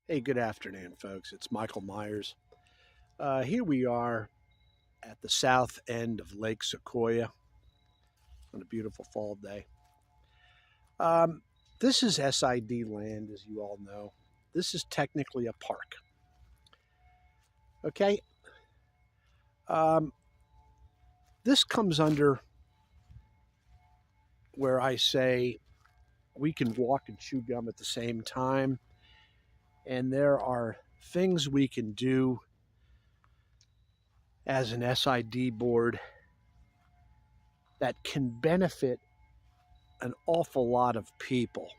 Hey, good afternoon, folks. It's Michael Myers. Here we are at the south end of Lake Sequoyah on a beautiful fall day. Um, this is SID land, as you all know. This is technically a park. Okay? Um, this comes under where I say we can walk and chew gum at the same time, and there are things we can do as an SID board that can benefit an awful lot of people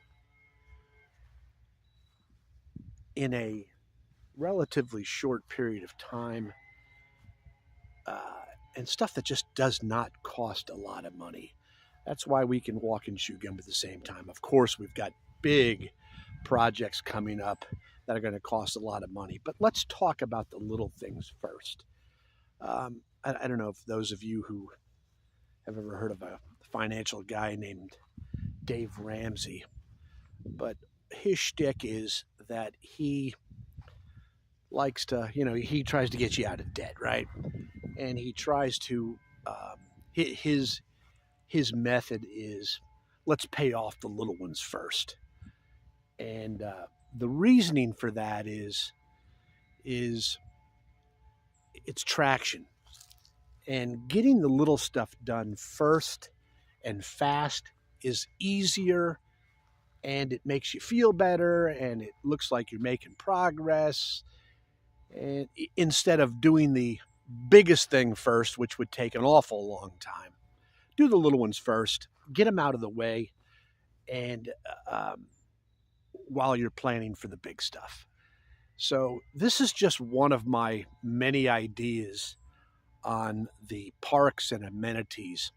in a relatively short period of time, uh, and stuff that just does not cost a lot of money. That's why we can walk and chew gum at the same time. Of course, we've got big projects coming up that are going to cost a lot of money, but let's talk about the little things first. I don't know if those of you who have ever heard of a financial guy named Dave Ramsey, but his shtick is that he likes to, he tries to get you out of debt, right? And he tries to, his method is, let's pay off the little ones first. And the reasoning for that is it's traction, and getting the little stuff done first and fast is easier, and it makes you feel better, and it looks like you're making progress. And instead of doing the biggest thing first, which would take an awful long time, do the little ones first, get them out of the way, and while you're planning for the big stuff. So this is just one of my many ideas on the parks and amenities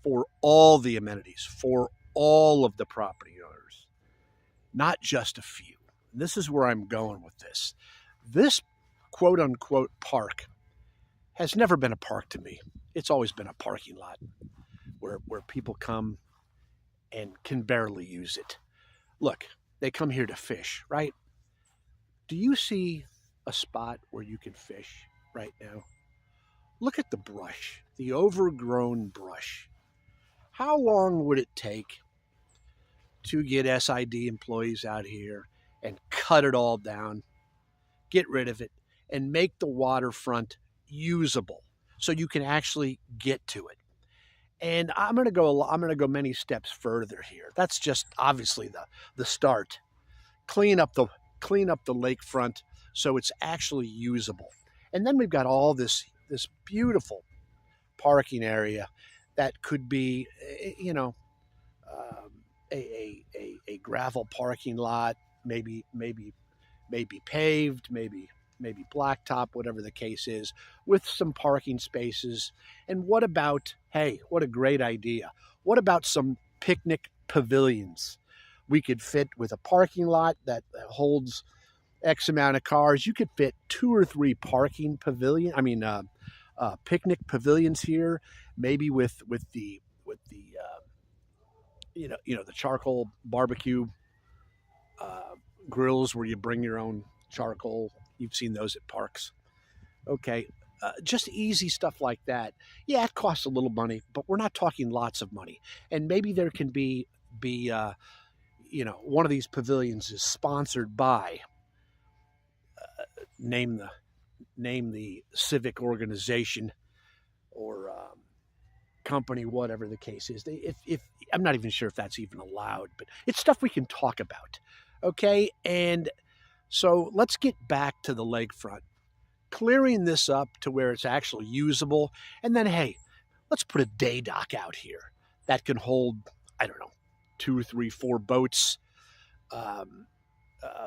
for all the amenities, for all of the property owners, not just a few. This is where I'm going with this. This quote unquote park has never been a park to me. It's always been a parking lot where people come and can barely use it. Look, they come here to fish, right? Do you see a spot where you can fish right now? Look at the brush, the overgrown brush. How long would it take to get SID employees out here and cut it all down, get rid of it, and make the waterfront usable so you can actually get to it? And I'm going to go many steps further here. That's just obviously the start. Clean up the lakefront so it's actually usable. And then we've got all this beautiful parking area that could be, a gravel parking lot, maybe paved, maybe blacktop, whatever the case is, with some parking spaces. And what about, hey, what a great idea. What about some picnic pavilions? We could fit with a parking lot that holds X amount of cars. You could fit 2 or 3 picnic pavilions here, maybe with the the charcoal barbecue grills where you bring your own charcoal. You've seen those at parks. Okay, just easy stuff like that. Yeah, it costs a little money, but we're not talking lots of money. And maybe there can be one of these pavilions is sponsored by name the civic organization or company, whatever the case is. If I'm not even sure if that's even allowed, but it's stuff we can talk about. Okay, and so let's get back to the lakefront, clearing this up to where it's actually usable, and then hey, let's put a day dock out here that can hold, I don't know, 2, 3, 4 boats,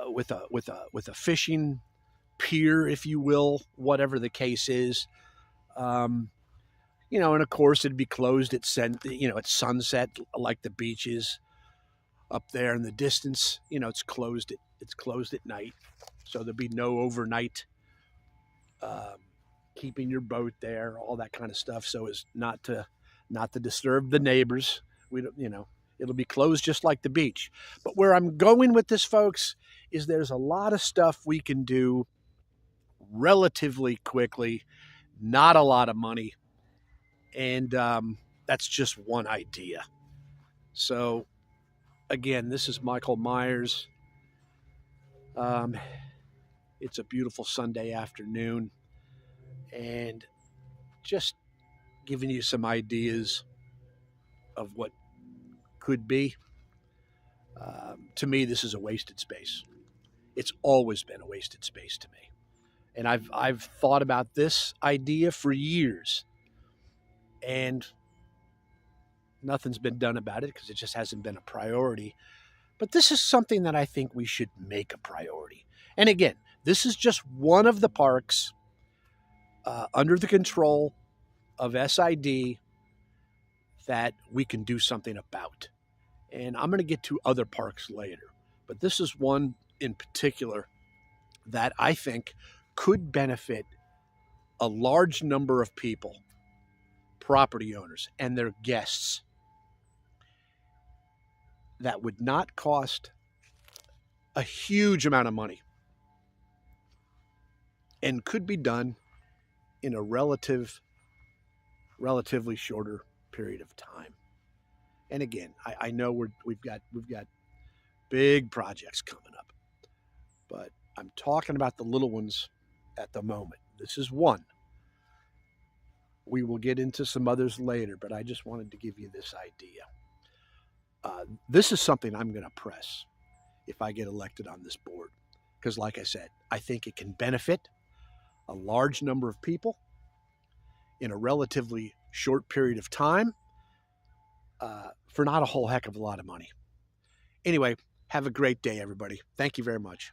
with a fishing pier, if you will, whatever the case is. And of course it'd be closed at sunset, like the beaches up there in the distance. It's closed at night, so there'd be no overnight keeping your boat there, all that kind of stuff, so as not to disturb the neighbors. We don't, It'll be closed just like the beach. But where I'm going with this, folks, is there's a lot of stuff we can do relatively quickly, not a lot of money. And that's just one idea. So, again, this is Michael Myers. It's a beautiful Sunday afternoon, and just giving you some ideas of what could be. To me, this is a wasted space. It's always been a wasted space to me. And I've thought about this idea for years, and nothing's been done about it because it just hasn't been a priority. But this is something that I think we should make a priority. And again, this is just one of the parks under the control of SID that we can do something about. And I'm going to get to other parks later, but this is one in particular that I think could benefit a large number of people, property owners, and their guests, that would not cost a huge amount of money and could be done in a relatively shorter period of time. And again, I know we've got big projects coming up, but I'm talking about the little ones at the moment. This is one. We will get into some others later, but I just wanted to give you this idea. This is something I'm going to press if I get elected on this board, because like I said, I think it can benefit a large number of people in a relatively short period of time for not a whole heck of a lot of money. Anyway, have a great day, everybody. Thank you very much.